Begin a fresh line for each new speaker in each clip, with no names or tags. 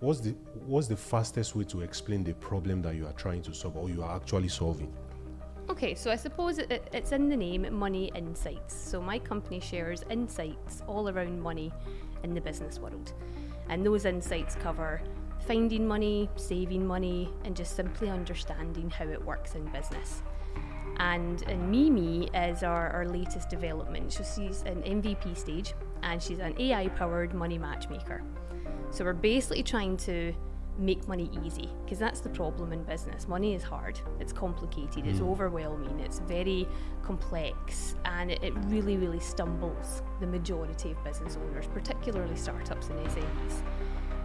what's the fastest way to explain the problem that you are trying to solve or you are actually solving?
Okay, so I suppose it's in the name, Money Insights. So my company shares insights all around money in the business world. And those insights cover finding money, saving money, and just simply understanding how it works in business. And Mimi is our latest development. So she's an MVP stage and she's an AI-powered money matchmaker. So we're basically trying to make money easy, because that's the problem in business. Money is hard, it's complicated, it's overwhelming, it's very complex, and it really, really stumbles the majority of business owners, particularly startups and SMEs.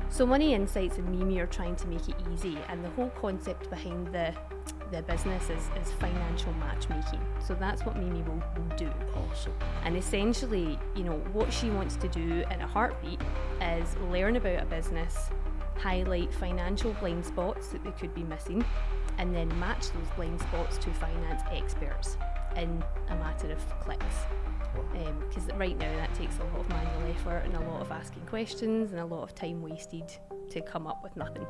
So Money Insights and Mimi are trying to make it easy, and the whole concept behind the business is financial matchmaking. So that's what Mimi will do.
Awesome.
And essentially, what she wants to do in a heartbeat is learn about a business, highlight financial blind spots that they could be missing, and then match those blind spots to finance experts in a matter of clicks. Because right now that takes a lot of manual effort and a lot of asking questions and a lot of time wasted to come up with nothing.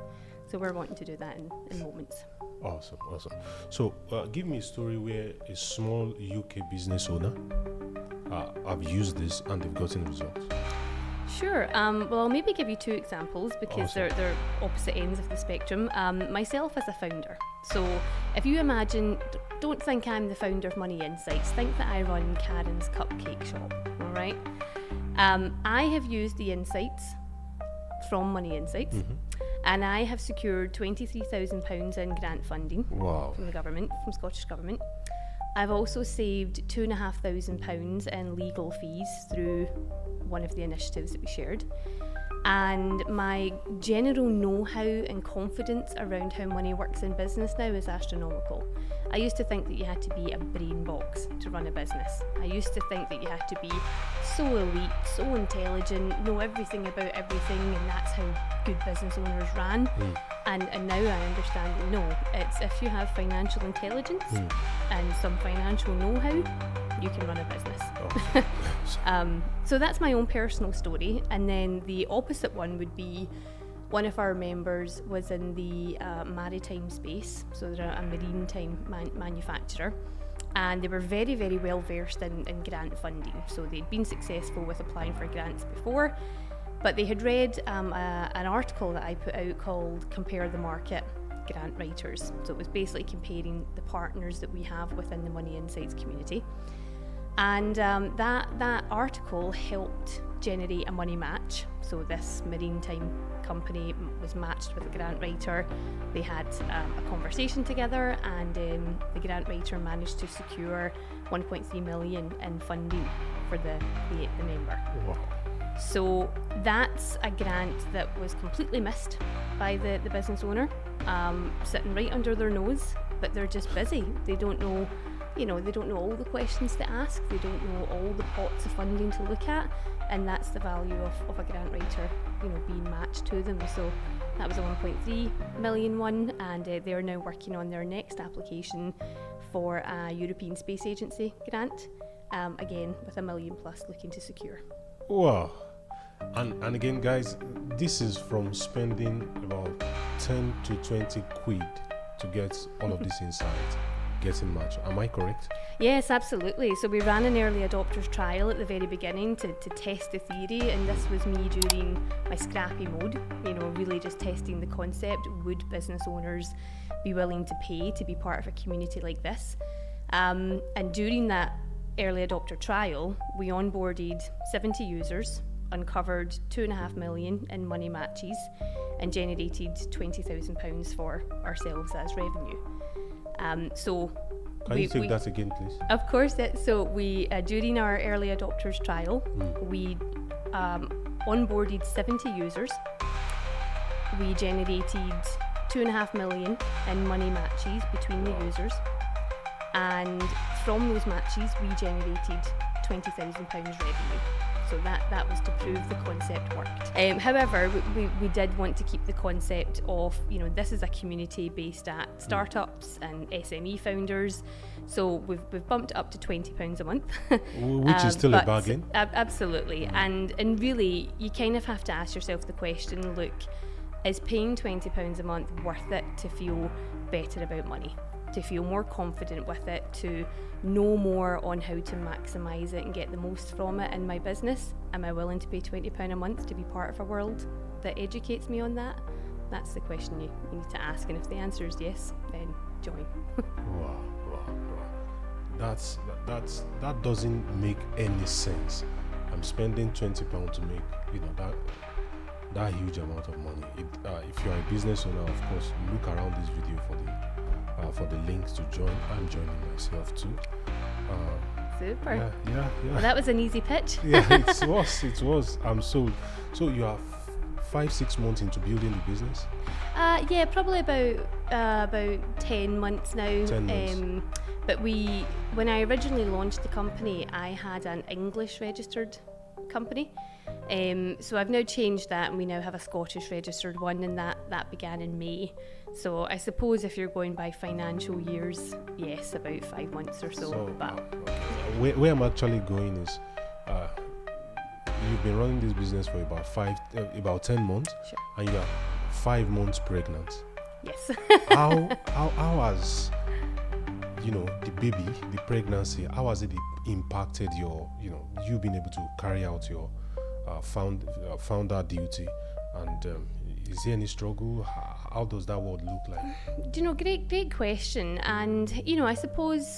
So we're wanting to do that in moments.
Awesome. So give me a story where a small UK business owner have used this and they've gotten results.
Sure. Well, I'll maybe give you two examples because
Awesome.
they're opposite ends of the spectrum. Myself as a founder. So if you imagine, don't think I'm the founder of Money Insights. Think that I run Karen's Cupcake Shop. All right. I have used the insights from Money Insights, and I have secured £23,000 in grant funding
Wow.
from the government, from Scottish Government. I've also saved £2,500 in legal fees through one of the initiatives that we shared. And my general know-how and confidence around how money works in business now is astronomical. I used to think that you had to be a brain box to run a business. I used to think that you had to be so elite, so intelligent, know everything about everything, and that's how good business owners ran. And now I understand that no, it's if you have financial intelligence and some financial know-how, you can run a business. So that's my own personal story. And then the opposite one would be one of our members was in the maritime space, so they're a maritime manufacturer, and they were very, very well versed in grant funding. So they'd been successful with applying for grants before, but they had read an article that I put out called Compare the Market Grant Writers. So it was basically comparing the partners that we have within the Money Insights community. And that article helped generate a money match. So this maritime company was matched with a grant writer. They had a conversation together, and the grant writer managed to secure 1.3 million in funding for the member.
Wow.
So that's a grant that was completely missed by the business owner, sitting right under their nose, but they're just busy. They don't know, they don't know all the questions to ask. They don't know all the pots of funding to look at, and that's the value of a grant writer, being matched to them. So that was a 1.3 million one, and they are now working on their next application for a European Space Agency grant, again with $1 million plus looking to secure.
Wow. And again, guys, this is from spending about 10 to 20 quid to get all of this insight, getting matched. Am I correct?
Yes, absolutely. So we ran an early adopters trial at the very beginning to test the theory, and this was me during my scrappy mode, really just testing the concept. Would business owners be willing to pay to be part of a community like this? And during that early adopter trial, we onboarded 70 users, uncovered 2.5 million in money matches, and generated £20,000 for ourselves as revenue. So
Can you take that again, please?
of course. So we during our early adopters trial, we onboarded 70 users. We generated 2.5 million in money matches between the users, and from those matches we generated £20,000 revenue. So that was to prove the concept worked. However, we did want to keep the concept of, this is a community based at startups and SME founders. So we've bumped it up to £20 a month.
Which is still a bargain.
Absolutely. And really, you kind of have to ask yourself the question, look, is paying £20 a month worth it to feel better about money, to feel more confident with it, to know more on how to maximise it and get the most from it in my business? Am I willing to pay £20 a month to be part of a world that educates me on that? That's the question you need to ask, and if the answer is yes, then join.
Wow. That doesn't make any sense. I'm spending £20 to make that huge amount of money. If you're a business owner, of course, look around this video for the links to join. I'm joining myself too.
Super.
Yeah.
Well, that was an easy pitch.
Yeah, it was. I'm sold. So you are 5-6 months into building the business?
Yeah, probably about 10 months now.
10 months.
But when I originally launched the company, I had an English registered company. So I've now changed that, and we now have a Scottish registered one, and that began in May. So I suppose if you're going by financial years, yes, about 5 months or so.
Where I'm actually going is, you've been running this business for about 10 months,
Sure.
and you are 5 months pregnant.
Yes.
How has the baby, the pregnancy, how has it impacted your you being able to carry out your founder duty, and is there any struggle? How does that world look like?
Great question. And I suppose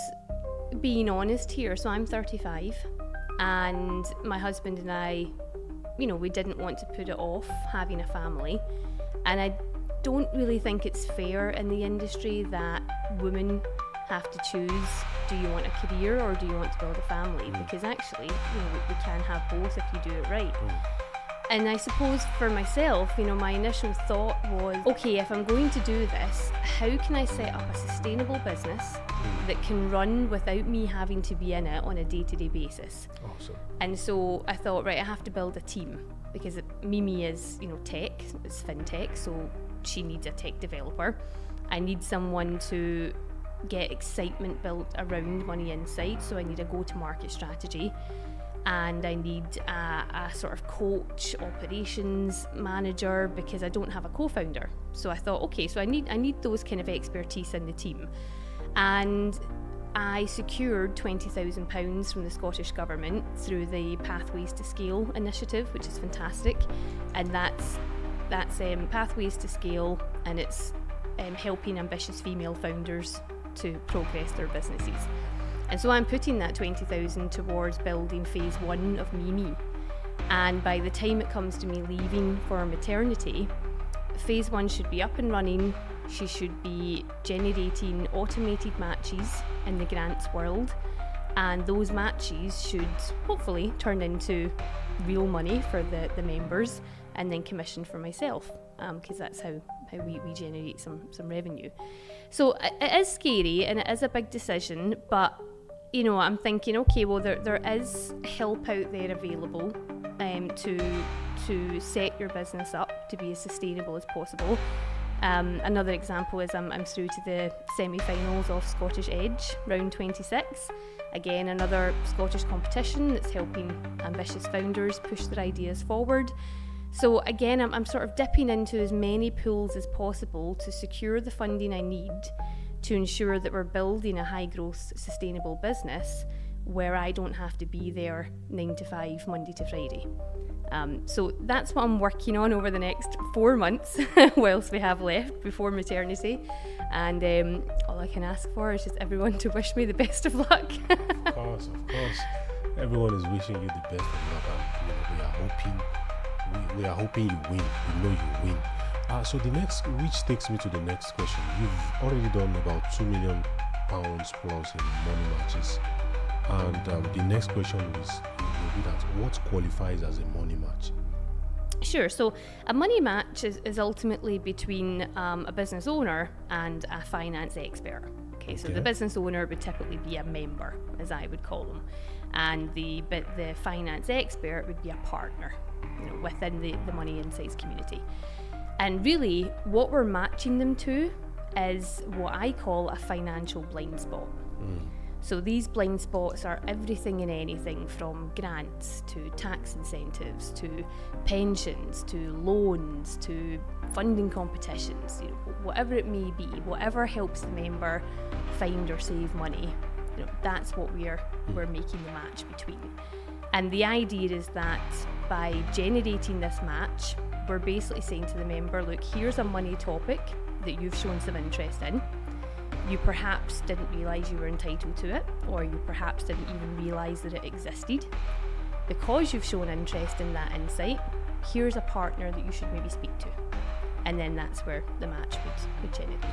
being honest here, so I'm 35, and my husband and I, we didn't want to put it off having a family, and I don't really think it's fair in the industry that women have to choose, do you want a career or do you want to build a family? Because actually, we can have both if you do it right. And I suppose for myself, my initial thought was, okay, if I'm going to do this, how can I set up a sustainable business that can run without me having to be in it on a day-to-day basis?
Awesome.
And so I thought, right, I have to build a team, because Mimi is, tech, it's fintech, so she needs a tech developer. I need someone to get excitement built around Money Insight, so I need a go-to-market strategy, and I need a sort of coach, operations manager, because I don't have a co-founder. So I thought, okay, so I need those kind of expertise in the team, and I secured £20,000 from the Scottish Government through the Pathways to Scale initiative, which is fantastic, and that's Pathways to Scale, and it's helping ambitious female founders to progress their businesses. And so I'm putting that 20,000 towards building phase 1 of Mimi. And by the time it comes to me leaving for maternity, phase 1 should be up and running. She should be generating automated matches in the grants world, and those matches should hopefully turn into real money for the members, and then commission for myself, because that's how we generate some revenue. So it is scary and it is a big decision, but I'm thinking, okay, well there is help out there available to set your business up to be as sustainable as possible. Another example is I'm through to the semi-finals of Scottish Edge, round 26. Again, another Scottish competition that's helping ambitious founders push their ideas forward. So again, I'm sort of dipping into as many pools as possible to secure the funding I need to ensure that we're building a high-growth, sustainable business where I don't have to be there 9 to 5, Monday to Friday. So that's what I'm working on over the next 4 months whilst we have left before maternity. And all I can ask for is just everyone to wish me the best of luck.
Of course. Everyone is wishing you the best of luck, and we are hoping you win. We know you win. So which takes me to the next question. You've already done about £2 million plus in money matches, and the next question will be that what qualifies as a money match?
Sure. So a money match is ultimately between a business owner and a finance expert. Okay, so the business owner would typically be a member, as I would call them, and the finance expert would be a partner, within the Money Insights community. And really, what we're matching them to is what I call a financial blind spot. So these blind spots are everything and anything from grants to tax incentives to pensions to loans to funding competitions, whatever it may be, whatever helps the member find or save money, that's what we're making the match between. And the idea is that by generating this match, we're basically saying to the member, look, here's a money topic that you've shown some interest in. You perhaps didn't realise you were entitled to it, or you perhaps didn't even realise that it existed. Because you've shown interest in that insight, here's a partner that you should maybe speak to. And then that's where the match would generate.